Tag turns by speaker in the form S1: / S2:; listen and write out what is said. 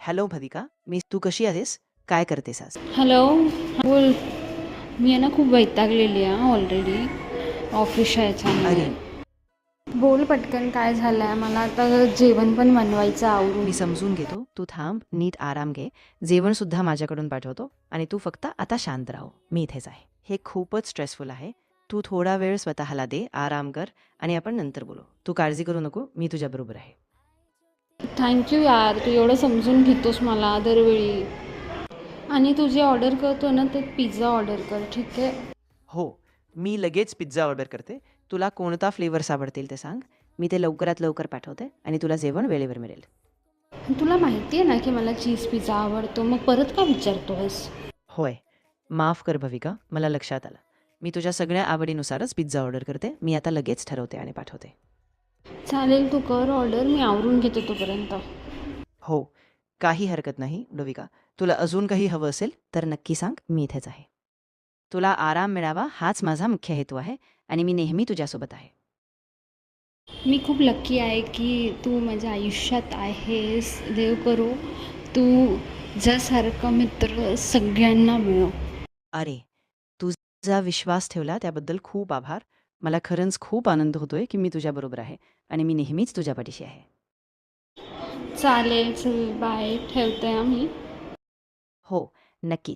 S1: Hello भदिका, तू कशी आहेस? काय करतेस आज?
S2: हॅलो. बोल. मी आहे ना खूप वैतागलेली आहे ऑलरेडी ऑफिसच्या
S1: अरे,
S2: याच्यामुळे. बोल पटकन काय झालं आहे. मला आता जेवण पण बनवायचं आवरून.
S1: मी समजून घेतो. तू थांब, नीट आराम घे. जेवणसुद्धा माझ्याकडून पाठवतो आणि तू फक्त आता शांत राहो. मी इथेच आहे. हे खूपच स्ट्रेसफुल आहे. तू थोडा वेळ स्वतःला दे, आराम कर आणि आपण नंतर बोलू. तू काळजी करू नको, मी तुझ्याबरोबर आहे.
S2: थँक्यू यार, तू एवढं समजून घेतोस मला दरवेळी. आणि तू जे ऑर्डर करतो ना ते पिझ्झा ऑर्डर कर, ठीक आहे?
S1: हो, मी लगेच पिझ्झा ऑर्डर करते. तुला कोणता फ्लेवर्स आवडतील ते सांग. मी ते लवकरात लवकर पाठवते आणि तुला जेवण वेळेवर मिळेल.
S2: तुला माहिती आहे ना की मला चीज पिझ्झा आवडतो, मग परत का विचारतोयस?
S1: होय, माफ कर भविका, मला लक्षात आलं. मी तुझ्या सगळ्या आवडीनुसारच पिझ्झा ऑर्डर करते. मी आता लगेच ठरवते आणि पाठवते.
S2: चालेल, तू कर ऑर्डर, मी आवरून घेते तोपर्यंत.
S1: हो, काही हरकत नाही भविका. तुला अजून काही हवं असेल तर नक्की सांग, मी इथेच आहे. तुला आराम मिळावा हाच माझा मुख्य हेतू आहे आणि मी नेहमी तुझ्यासोबत आहे.
S2: मी खूप लक्की आहे की तू माझ्या आयुष्यात आहेस. देव करो तुझ्यासारखा मित्र सगळ्यांना मिळो.
S1: अरे, तुझा विश्वास ठेवला त्याबद्दल खूप आभार. मला खरंच खूप आनंद होतोय की मी तुझ्याबरोबर आहे आणि मी नेहमीच तुझ्या पाठीशी आहे.
S2: चालेल, चल बाय, ठेवते आम्ही.
S1: हो, नक्की.